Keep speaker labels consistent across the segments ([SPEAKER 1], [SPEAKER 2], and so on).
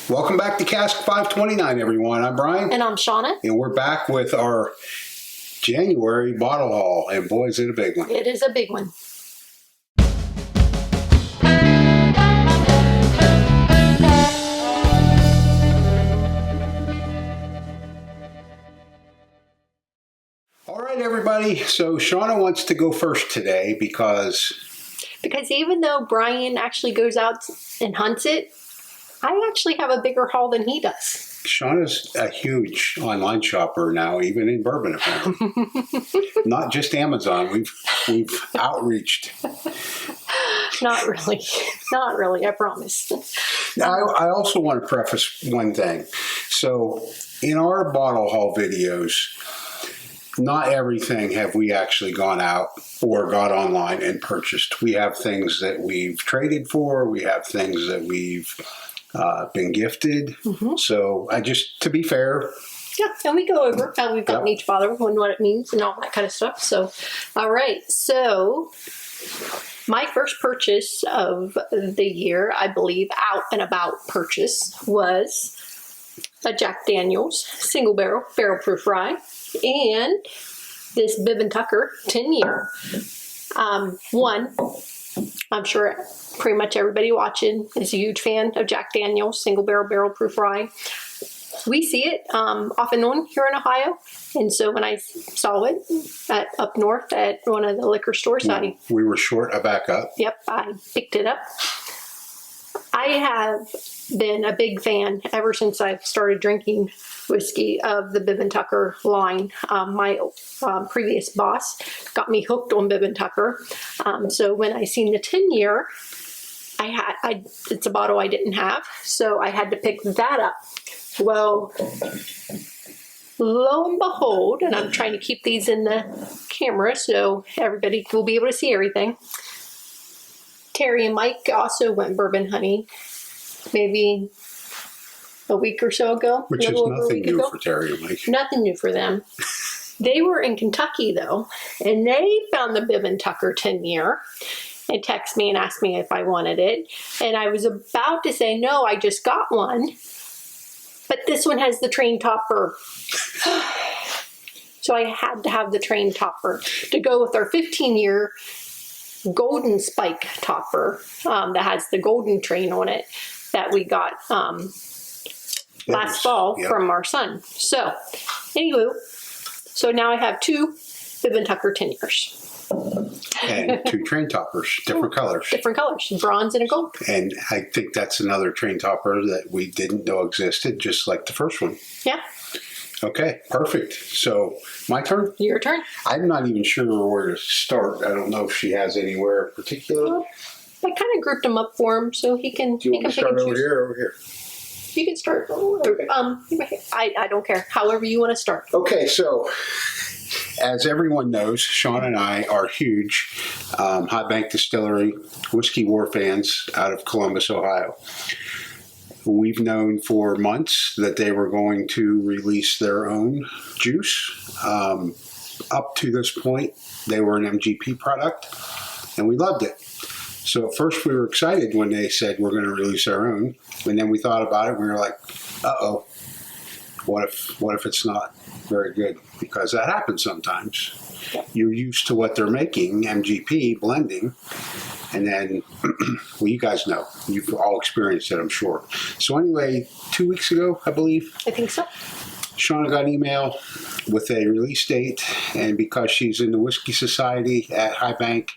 [SPEAKER 1] Welcome back to Cask 529, everyone. I'm Brian.
[SPEAKER 2] And I'm Shona.
[SPEAKER 1] And we're back with our January bottle haul. And boy, is it a big one.
[SPEAKER 2] It is a big one.
[SPEAKER 1] All right, everybody. So Shona wants to go first today because
[SPEAKER 2] even though Brian actually goes out and hunts it, I actually have a bigger haul than he does.
[SPEAKER 1] Shauna's a huge online shopper now, even in Bourbon, apparently. Not just Amazon. We've outreached.
[SPEAKER 2] Not really. Not really, I promise.
[SPEAKER 1] I also want to preface one thing. So in our bottle haul videos, not everything have we actually gone out or got online and purchased. We have things that we've traded for. We have things that we've been gifted. So to be fair.
[SPEAKER 2] Yeah, and we go over how we've gotten each bottle and what it means and all that kind of stuff. So, all right. So my first purchase of the year, I believe, out and about purchase was a Jack Daniel's single barrel proof rye and this Bibb and Tucker 10-year. One, I'm sure pretty much everybody watching is a huge fan of Jack Daniel's single barrel proof rye. We see it off and on here in Ohio, and so when I saw it up north at one of the liquor stores,
[SPEAKER 1] we were short a backup.
[SPEAKER 2] Yep, I picked it up. I have been a big fan ever since I've started drinking whiskey of the Bibb and Tucker line. My previous boss got me hooked on Bibb and Tucker. So when I seen the 10-year, it's a bottle I didn't have, so I had to pick that up. Well, lo and behold, and I'm trying to keep these in the camera so everybody will be able to see everything. Terry and Mike also went bourbon hunting maybe a week or so ago.
[SPEAKER 1] Which is nothing new for Terry and Mike.
[SPEAKER 2] Nothing new for them. They were in Kentucky, though, and they found the Bibb and Tucker 10-year and texted me and asked me if I wanted it. And I was about to say, no, I just got one. But this one has the train topper. So I had to have the train topper to go with our 15-year golden spike topper that has the golden train on it that we got last fall from our son. So, anywho, so now I have two Bibb and Tucker 10-years.
[SPEAKER 1] And two train toppers, different colors.
[SPEAKER 2] Different colors, bronze and a gold.
[SPEAKER 1] And I think that's another train topper that we didn't know existed, just like the first one.
[SPEAKER 2] Yeah.
[SPEAKER 1] Okay, perfect. So, my turn?
[SPEAKER 2] Your turn.
[SPEAKER 1] I'm not even sure where to start. I don't know if she has anywhere in particular.
[SPEAKER 2] Well, I kind of grouped them up for him so he can.
[SPEAKER 1] Do you want to start over here or over here?
[SPEAKER 2] You can start.
[SPEAKER 1] Okay.
[SPEAKER 2] I don't care. However you want to start.
[SPEAKER 1] Okay, so as everyone knows, Sean and I are huge High Bank Distillery whiskey war fans out of Columbus, Ohio. We've known for months that they were going to release their own juice. Up to this point, they were an MGP product, and we loved it. So at first we were excited when they said we're going to release our own, and then we thought about it, and we were like, uh-oh, what if it's not very good? Because that happens sometimes. You're used to what they're making, MGP, blending, and then, well, you guys know. You've all experienced it, I'm sure. So anyway, 2 weeks ago, I believe.
[SPEAKER 2] I think so.
[SPEAKER 1] Shona got an email with a release date, and because she's in the Whiskey Society at High Bank,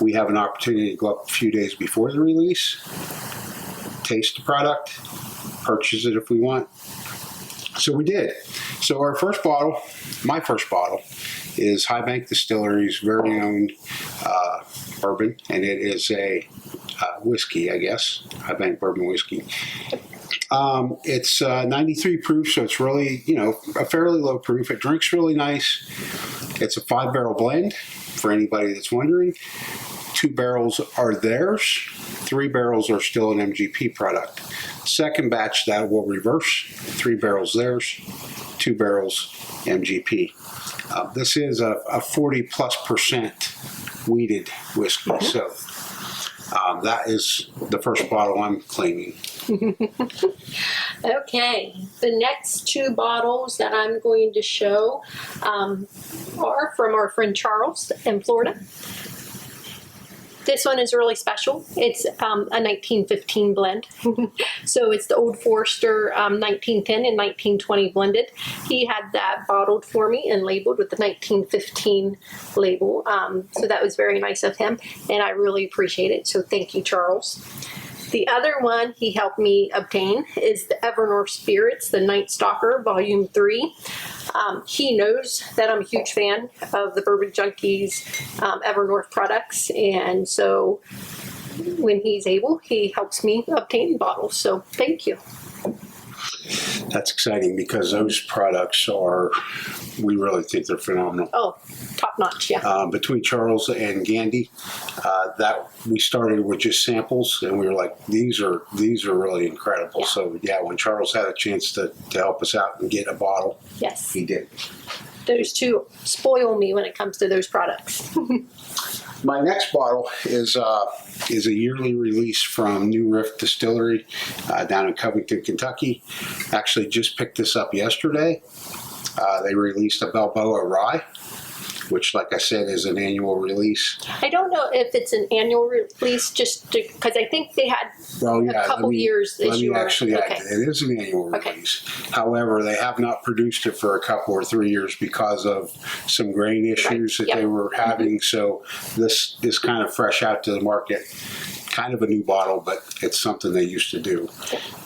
[SPEAKER 1] we have an opportunity to go up a few days before the release, taste the product, purchase it if we want. So we did. So our first bottle, my first bottle, is High Bank Distillery's very own bourbon, and it is a whiskey, I guess, High Bank bourbon whiskey. It's 93 proof, so it's really, a fairly low proof. It drinks really nice. It's a 5-barrel blend, for anybody that's wondering. 2 barrels are theirs. 3 barrels are still an MGP product. Second batch, that will reverse. 3 barrels theirs, 2 barrels MGP. This is a 40+% wheated whiskey, so that is the first bottle I'm claiming.
[SPEAKER 2] Okay, the next two bottles that I'm going to show are from our friend Charles in Florida. This one is really special. It's a 1915 blend. So it's the Old Forester 1910 and 1920 blended. He had that bottled for me and labeled with the 1915 label. So that was very nice of him, and I really appreciate it. So thank you, Charles. The other one he helped me obtain is the Evernorth Spirits, the Night Stalker, Volume 3. He knows that I'm a huge fan of the Bourbon Junkies Evernorth products, and so when he's able, he helps me obtain bottles. So thank you.
[SPEAKER 1] That's exciting because those products are, we really think they're phenomenal.
[SPEAKER 2] Oh, top notch, yeah.
[SPEAKER 1] Between Charles and Gandy, that we started with just samples, and we were like, these are really incredible.
[SPEAKER 2] Yeah.
[SPEAKER 1] So yeah, when Charles had a chance to help us out and get a bottle,
[SPEAKER 2] Yes,
[SPEAKER 1] he did.
[SPEAKER 2] those two spoil me when it comes to those products.
[SPEAKER 1] My next bottle is a yearly release from New Riff Distillery down in Covington, Kentucky. Actually, just picked this up yesterday. They released a Balboa Rye, which, like I said, is an annual release.
[SPEAKER 2] I don't know if it's an annual release, just because I think they had a couple years this year.
[SPEAKER 1] Let me actually add, it is an annual release. However, they have not produced it for a couple or 3 years because of some grain issues that they were having. So this is kind of fresh out to the market. Kind of a new bottle, but it's something they used to do.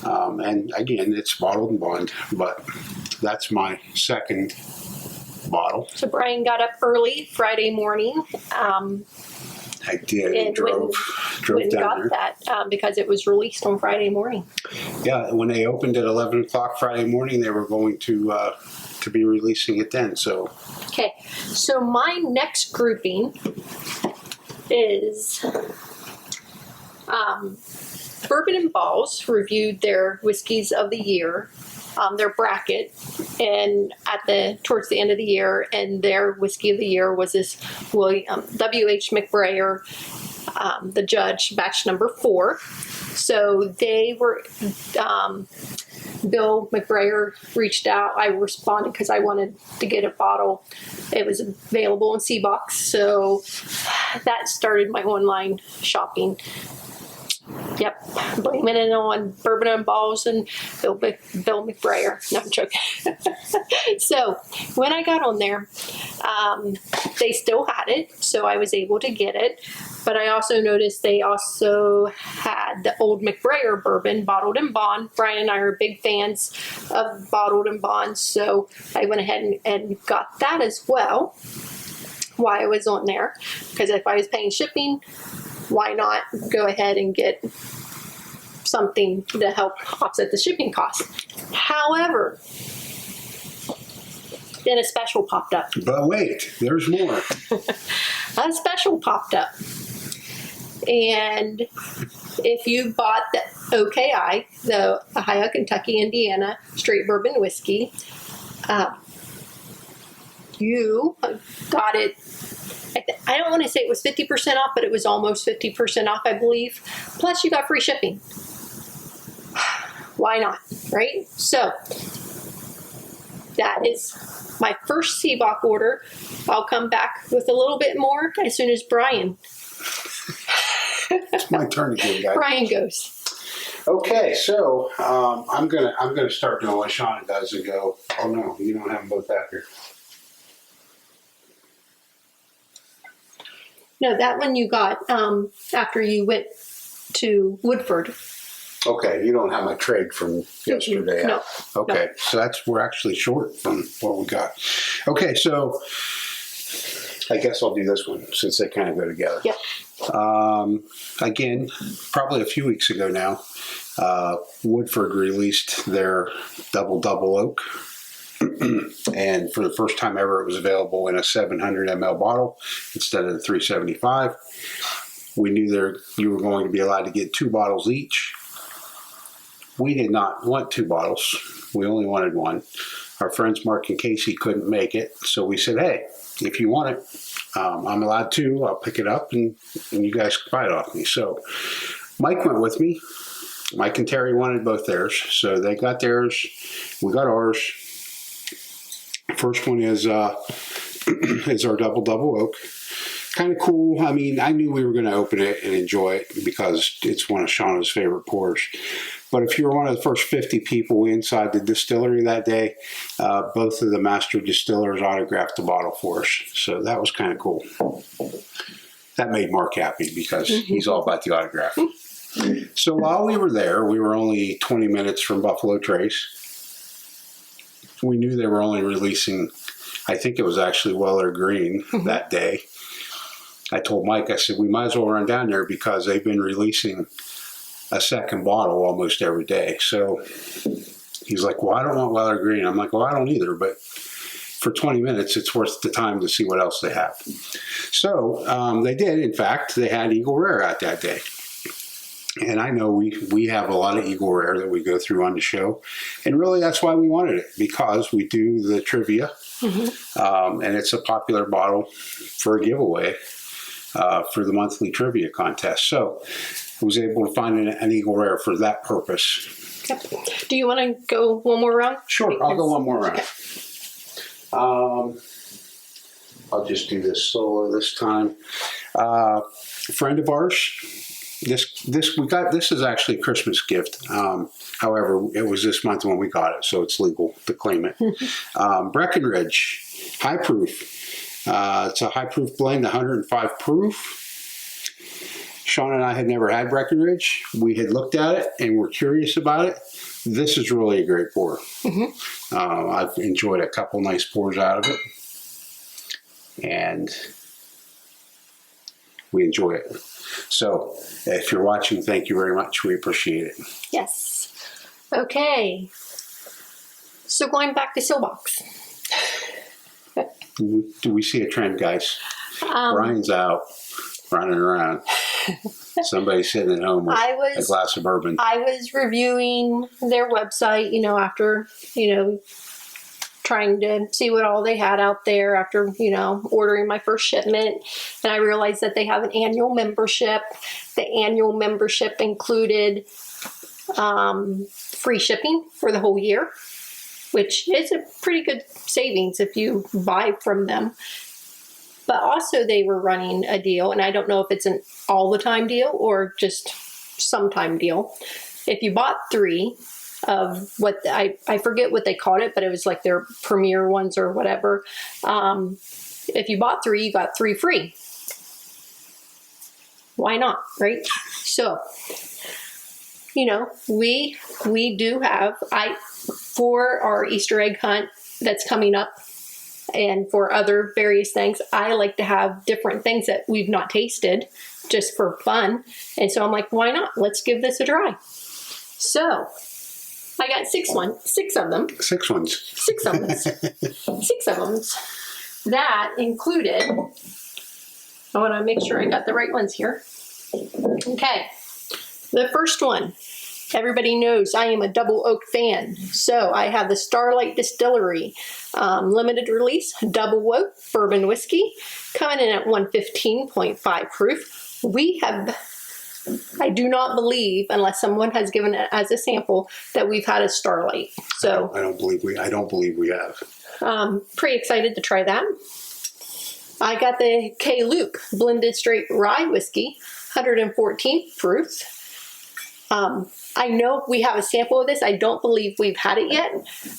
[SPEAKER 1] And again, it's bottled and bond, but that's my second bottle.
[SPEAKER 2] So Bryan got up early Friday morning.
[SPEAKER 1] I did.
[SPEAKER 2] And
[SPEAKER 1] drove
[SPEAKER 2] went
[SPEAKER 1] down
[SPEAKER 2] and
[SPEAKER 1] there.
[SPEAKER 2] got that because it was released on Friday morning.
[SPEAKER 1] Yeah, when they opened at 11 o'clock Friday morning, they were going to be releasing it then. So
[SPEAKER 2] Okay, so my next grouping is Bourbon and Balls reviewed their whiskeys of the year, their bracket, and towards the end of the year, and their whiskey of the year was this W.H. McBrayer, the judge, batch number 4. So they were, Bill McBrayer reached out. I responded because I wanted to get a bottle. It was available in C-Box, so that started my online shopping. Yep, blaming it on Bourbon and Balls and Bill McBrayer. No, I'm joking. So when I got on there, they still had it, so I was able to get it. But I also noticed they also had the old McBrayer bourbon, bottled and bond. Bryan and I are big fans of bottled and bond, so I went ahead and got that as well while I was on there. Because if I was paying shipping, why not go ahead and get something to help offset the shipping costs? However, then a special popped up.
[SPEAKER 1] but wait, there's more.
[SPEAKER 2] A special popped up. And if you bought the OKI, the Ohio, Kentucky, Indiana straight bourbon whiskey, you got it. I don't want to say it was 50% off, but it was almost 50% off, I believe. Plus, you got free shipping. Why not, right? So, that is my first C-Box order. I'll come back with a little bit more as soon as Bryan.
[SPEAKER 1] It's my turn again, guys.
[SPEAKER 2] Bryan goes.
[SPEAKER 1] Okay, so I'm gonna start doing what Shona does and go. Oh no, you don't have them both out here.
[SPEAKER 2] No, that one you got after you went to Woodford.
[SPEAKER 1] Okay, you don't have my trade from yesterday.
[SPEAKER 2] No.
[SPEAKER 1] Okay,
[SPEAKER 2] No.
[SPEAKER 1] so we're actually short from what we got. Okay, so I guess I'll do this one since they kind of go together.
[SPEAKER 2] Yep.
[SPEAKER 1] Again, probably a few weeks ago now, Woodford released their Double Oak. And for the first time ever, it was available in a 700 ml bottle instead of the 375. We knew you were going to be allowed to get 2 bottles each. We did not want 2 bottles. We only wanted 1. Our friends Mark and Casey couldn't make it, so we said, hey, if you want it, I'm allowed 2. I'll pick it up and you guys can buy it off me. So Mike went with me, Mike and Terry wanted both theirs, so they got theirs. We got ours. First one is is our double oak. Kind of cool. I mean, I knew we were going to open it and enjoy it because it's one of Shauna's favorite pours. But if you were one of the first 50 people inside the distillery that day, both of the master distillers autographed the bottle for us. So that was kind of cool. That made Mark happy because he's all about the autograph. So while we were there, we were only 20 minutes from Buffalo Trace. We knew they were only releasing, I think it was actually Weller Green that day. I told Mike, I said, we might as well run down there because they've been releasing a second bottle almost every day. So he's like, well, I don't want Weller Green. I'm like, well, I don't either, but for 20 minutes, it's worth the time to see what else they have. So they did. In fact, they had Eagle Rare out that day. And I know we have a lot of Eagle Rare that we go through on the show. And really, that's why we wanted it, because we do the trivia. And it's a popular bottle for a giveaway for the monthly trivia contest. So I was able to find an Eagle Rare for that purpose.
[SPEAKER 2] Yep. Do you want to go one more round?
[SPEAKER 1] Sure, I'll go one more round. Okay. I'll just do this solo this time. A friend of ours. This is actually a Christmas gift. However, it was this month when we got it, so it's legal to claim it. Breckenridge, high proof. It's a high proof blend, 105 proof. Shona and I had never had Breckenridge. We had looked at it and were curious about it. This is really a great pour. I've enjoyed a couple nice pours out of it, and we enjoy it. So if you're watching, thank you very much. We appreciate it.
[SPEAKER 2] Yes. Okay. So going back to Soulbox.
[SPEAKER 1] Do we see a trend, guys? Brian's out running around. Somebody's sitting at home with a glass of bourbon.
[SPEAKER 2] I was reviewing their website, after, trying to see what all they had out there after, ordering my first shipment. And I realized that they have an annual membership. The annual membership included free shipping for the whole year, which is a pretty good savings if you buy from them. But also they were running a deal, and I don't know if it's an all the time deal or just sometime deal. If you bought 3 of what I forget what they called it, but it was like their premier ones or whatever. If you bought 3, you got 3 free. Why not, right? So, we do have, for our Easter egg hunt that's coming up, and for other various things, I like to have different things that we've not tasted just for fun. And so I'm like, why not? Let's give this a try. So I got 6 of them.
[SPEAKER 1] 6 ones.
[SPEAKER 2] 6 of them. 6 of them. That included, I want to make sure I got the right ones here. Okay. The first one. Everybody knows I am a double oak fan. So I have the Starlight Distillery limited release double oak bourbon whiskey coming in at 115.5 proof. I do not believe, unless someone has given it as a sample, that we've had a Starlight. So
[SPEAKER 1] I don't believe we have.
[SPEAKER 2] Pretty excited to try that. I got the K. Luke blended straight rye whiskey, 114 proof. I know we have a sample of this. I don't believe we've had it yet,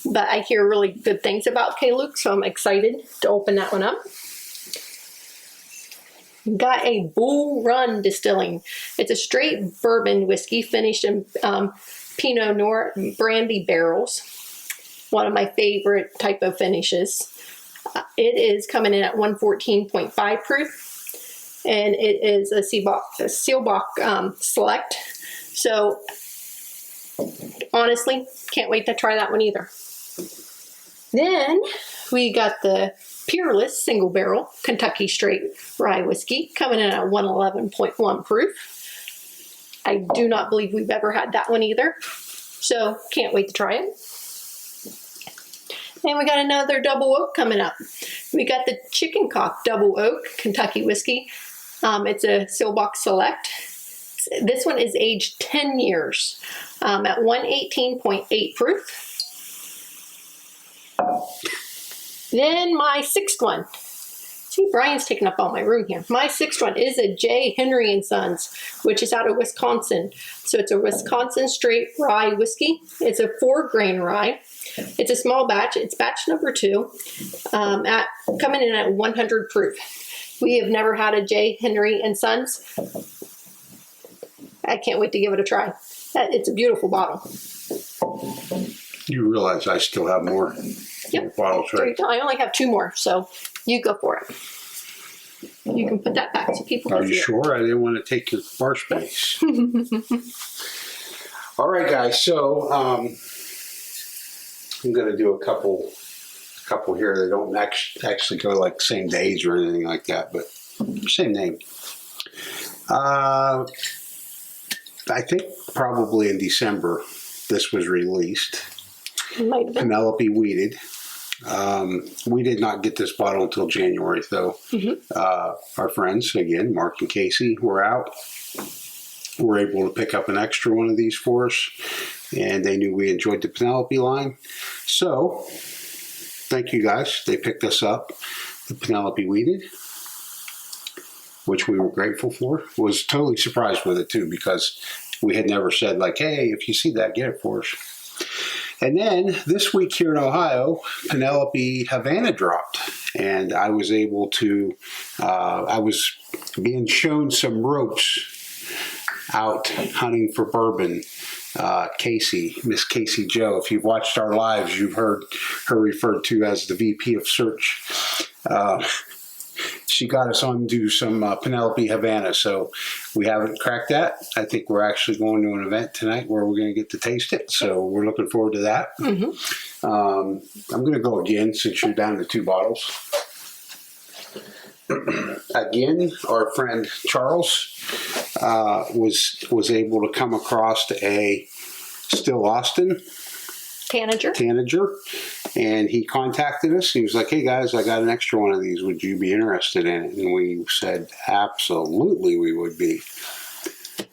[SPEAKER 2] but I hear really good things about K. Luke, so I'm excited to open that one up. Got a Bull Run Distilling. It's a straight bourbon whiskey finished in Pinot Noir brandy barrels. One of my favorite type of finishes. It is coming in at 114.5 proof, and it is a Seelbach Select. So honestly, can't wait to try that one either. Then we got the Peerless Single Barrel Kentucky Straight Rye Whiskey coming in at 111.1 proof. I do not believe we've ever had that one either. So can't wait to try it. And we got another double oak coming up. We got the Chicken Cock Double Oak Kentucky Whiskey. It's a Seelbach Select. This one is aged 10 years at 118.8 proof. Then my sixth one. See, Brian's taking up all my room here. My sixth one is a J. Henry & Sons, which is out of Wisconsin. So it's a Wisconsin straight rye whiskey. It's a 4-grain rye. It's a small batch. It's batch number 2, coming in at 100 proof. We have never had a J. Henry & Sons. I can't wait to give it a try. It's a beautiful bottle.
[SPEAKER 1] You realize I still have more bottles, right?
[SPEAKER 2] I only have 2 more, so you go for it. You can put that back so people can see it.
[SPEAKER 1] Are you sure? I didn't want to take your bar space. All right, guys. So I'm going to do a couple here that don't actually go like same days or anything like that, but same name. I think probably in December this was released.
[SPEAKER 2] Might have been.
[SPEAKER 1] Penelope Weeded. We did not get this bottle until January, though. Our friends, again, Mark and Casey, were out. Were able to pick up an extra one of these for us, and they knew we enjoyed the Penelope line. So, thank you guys. They picked us up the Penelope Weeded, which we were grateful for. Was totally surprised with it, too, because we had never said, like, hey, if you see that, get it for us. And then this week here in Ohio, Penelope Havana dropped, and I was able to, I was being shown some ropes out hunting for bourbon. Casey, Miss Casey Joe, if you've watched our lives, you've heard her referred to as the VP of Search. She got us on to do some Penelope Havana, so we haven't cracked that. I think we're actually going to an event tonight where we're going to get to taste it, so we're looking forward to that. I'm going to go again since you're down to 2 bottles. Again, our friend Charles was able to come across a Still Austin Tanager, and he contacted us. He was like, hey guys, I got an extra one of these. Would you be interested in it? And we said, absolutely we would be.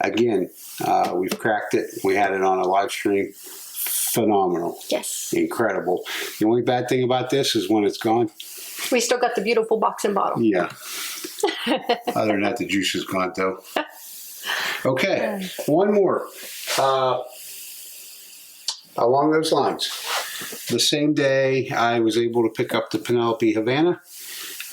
[SPEAKER 1] Again, we've cracked it. We had it on a live stream. Phenomenal.
[SPEAKER 2] Yes.
[SPEAKER 1] Incredible. The only bad thing about this is when it's gone.
[SPEAKER 2] We still got the beautiful box and bottle.
[SPEAKER 1] Yeah. Other than that, the juice is gone, though. Okay, one more. Along those lines, the same day I was able to pick up the Penelope Havana,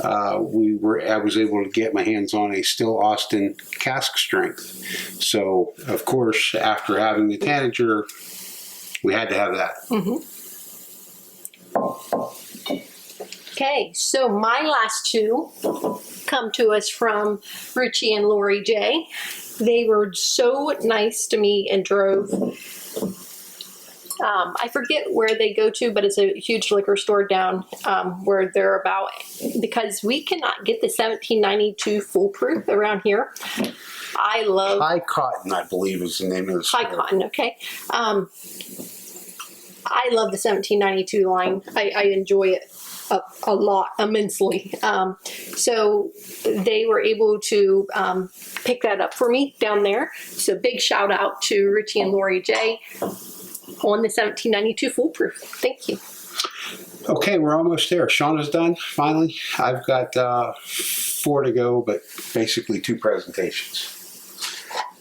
[SPEAKER 1] I was able to get my hands on a Still Austin cask strength. So, of course, after having the Tanager, we had to have that.
[SPEAKER 2] Okay, so my last 2 come to us from Richie and Lori J. They were so nice to me and drove. I forget where they go to, but it's a huge liquor store down where they're about, because we cannot get the 1792 foolproof around here. I love
[SPEAKER 1] High Cotton, I believe is the name of the store.
[SPEAKER 2] High Cotton, okay. I love the 1792 line. I enjoy it a lot, immensely. So they were able to pick that up for me down there. So big shout out to Richie and Lori J on the 1792 foolproof. Thank you.
[SPEAKER 1] Okay, we're almost there. Shauna's done, finally. I've got 4 to go, but basically 2 presentations.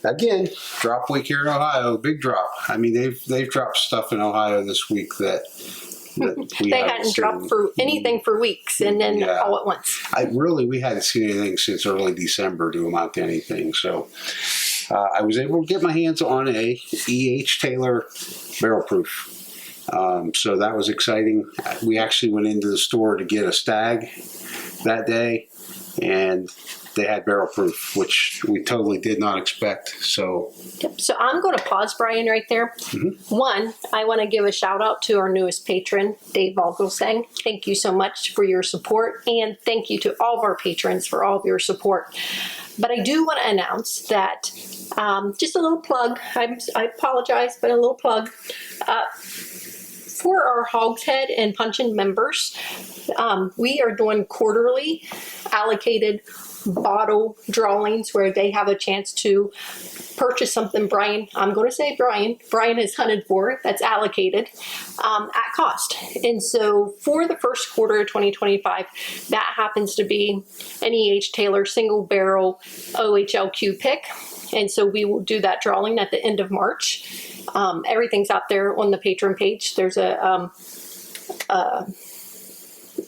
[SPEAKER 1] Again, drop week here in Ohio, big drop. I mean, they've dropped stuff in Ohio this week that we
[SPEAKER 2] they hadn't dropped for anything for weeks, and then all at once.
[SPEAKER 1] We hadn't seen anything since early December to amount to anything. So I was able to get my hands on a E.H. Taylor barrel proof. So that was exciting. We actually went into the store to get a stag that day, and they had barrel proof, which we totally did not expect. So,
[SPEAKER 2] yep. So I'm going to pause, Brian, right there. One, I want to give a shout out to our newest patron, Dave Vogelsang. Thank you so much for your support, and thank you to all of our patrons for all of your support. But I do want to announce that, just a little plug. I apologize, but a little plug. For our Hogshead and Puncheon members, we are doing quarterly allocated bottle drawings where they have a chance to purchase something Bryan, I'm going to say Bryan has hunted for, that's allocated at cost. And so for the first quarter of 2025, that happens to be an E.H. Taylor single barrel OHLQ pick. And so we will do that drawing at the end of March. Everything's out there on the patron page. There's a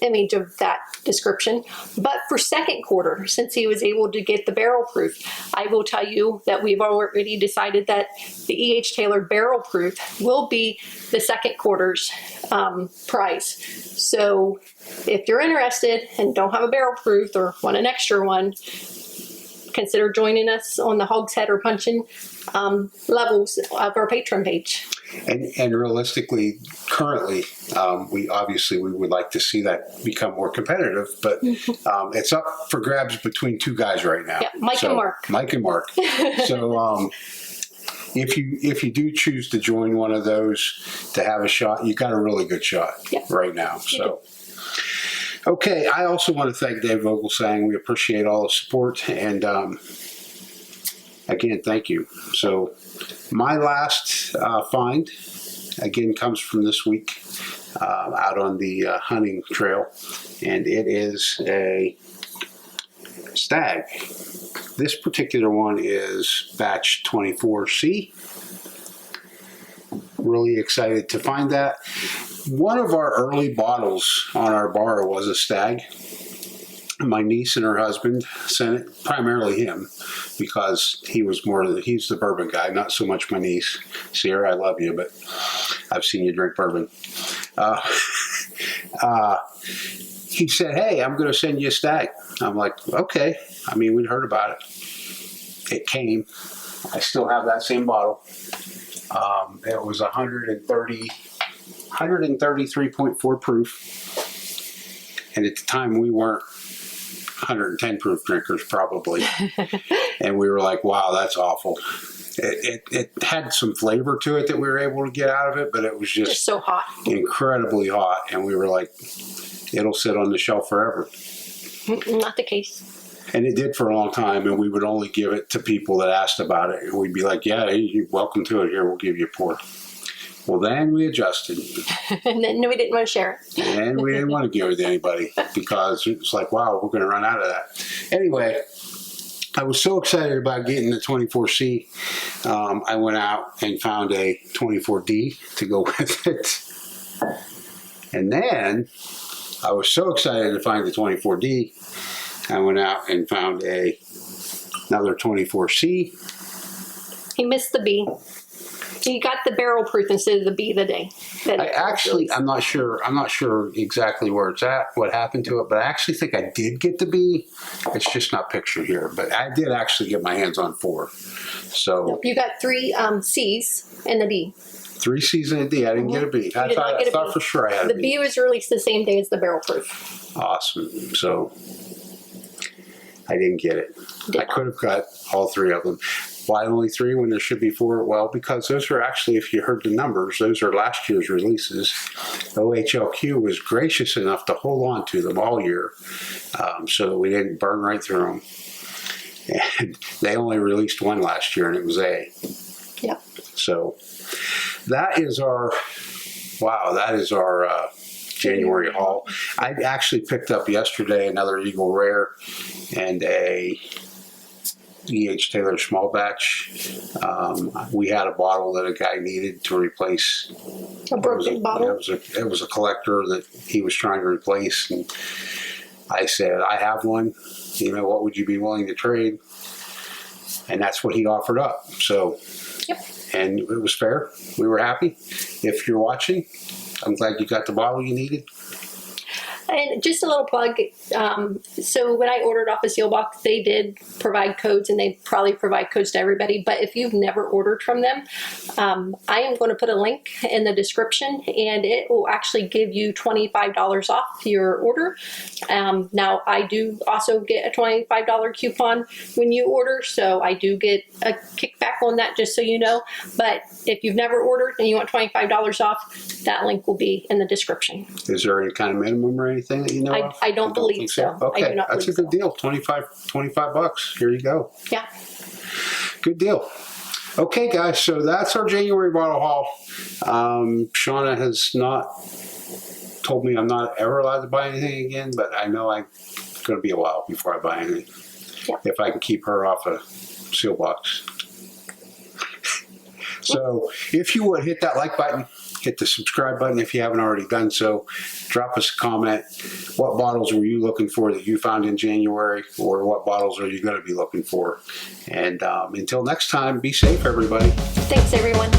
[SPEAKER 2] image of that description. But for second quarter, since he was able to get the barrel proof, I will tell you that we've already decided that the E.H. Taylor barrel proof will be the second quarter's prize. So if you're interested and don't have a barrel proof or want an extra one, consider joining us on the Hogshead or Puncheon levels of our patron page.
[SPEAKER 1] And realistically, currently, we would like to see that become more competitive, but it's up for grabs between two guys right now.
[SPEAKER 2] Yeah, Mike and Mark.
[SPEAKER 1] Mike and Mark. So if you do choose to join one of those to have a shot, you got a really good shot right now. So. Okay, I also want to thank Dave Vogelsang. We appreciate all the support, and again, thank you. So, my last find, again, comes from this week out on the hunting trail, and it is a stag. This particular one is batch 24C. Really excited to find that. One of our early bottles on our bar was a stag. My niece and her husband sent it, primarily him, because he's the bourbon guy, not so much my niece. Sierra, I love you, but I've seen you drink bourbon. He said, hey, I'm going to send you a stag. I'm like, okay. I mean, we'd heard about it. It came. I still have that same bottle. It was 133.4 proof. And at the time, we weren't 110 proof drinkers, probably. And we were like, wow, that's awful. It had some flavor to it that we were able to get out of it, but it was just
[SPEAKER 2] so hot.
[SPEAKER 1] Incredibly hot. And we were like, it'll sit on the shelf forever.
[SPEAKER 2] Not the case.
[SPEAKER 1] And it did for a long time, and we would only give it to people that asked about it. And we'd be like, yeah, you're welcome to it. Here, we'll give you a pour. Well, then we adjusted.
[SPEAKER 2] And then we didn't want to share it.
[SPEAKER 1] And we didn't want to give it to anybody because it's like, wow, we're going to run out of that. Anyway, I was so excited about getting the 24C. I went out and found a 24D to go with it. And then I was so excited to find the 24D. I went out and found another 24C.
[SPEAKER 2] He missed the B. He got the barrel proof instead of the B today.
[SPEAKER 1] I'm not sure exactly where it's at, what happened to it, but I actually think I did get the B. It's just not pictured here, but I did actually get my hands on 4. So
[SPEAKER 2] you got 3 C's and the D.
[SPEAKER 1] 3 C's and a D. I didn't get a B. I thought for sure I had a B.
[SPEAKER 2] The B was released the same day as the barrel proof.
[SPEAKER 1] Awesome. So I didn't get it. I could have got all 3 of them. Why only 3 when there should be 4? Well, because those are actually, if you heard the numbers, those are last year's releases. OHLQ was gracious enough to hold on to them all year so that we didn't burn right through them. And they only released 1 last year, and it was A.
[SPEAKER 2] Yep.
[SPEAKER 1] So that is our January haul. I actually picked up yesterday another Eagle Rare and a E.H. Taylor small batch. We had a bottle that a guy needed to replace.
[SPEAKER 2] A broken bottle?
[SPEAKER 1] It was a collector that he was trying to replace. And I said, I have one. You know, what would you be willing to trade? And that's what he offered up. So,
[SPEAKER 2] yep. And
[SPEAKER 1] it was fair. We were happy. If you're watching, I'm glad you got the bottle you needed.
[SPEAKER 2] And just a little plug. So when I ordered off a Seal Box, they did provide codes, and they probably provide codes to everybody. But if you've never ordered from them, I am going to put a link in the description, and it will actually give you $25 off your order. Now, I do also get a $25 coupon when you order, so I do get a kickback on that, just so you know. But if you've never ordered and you want $25 off, that link will be in the description.
[SPEAKER 1] Is there any kind of minimum range? anything that you know of?
[SPEAKER 2] I don't believe
[SPEAKER 1] think
[SPEAKER 2] so.
[SPEAKER 1] Okay,
[SPEAKER 2] I do not
[SPEAKER 1] that's a
[SPEAKER 2] believe
[SPEAKER 1] good deal. 25 bucks. Here you go.
[SPEAKER 2] Yeah.
[SPEAKER 1] Good deal. Okay, guys, so that's our January bottle haul. Shona has not told me I'm not ever allowed to buy anything again, but I know it's going to be a while before I buy anything.
[SPEAKER 2] Yep.
[SPEAKER 1] If I can keep her off a seal box. So if you would, hit that like button, hit the subscribe button if you haven't already done so. Drop us a comment. What bottles were you looking for that you found in January, or what bottles are you going to be looking for? And until next time, be safe, everybody.
[SPEAKER 2] Thanks, everyone.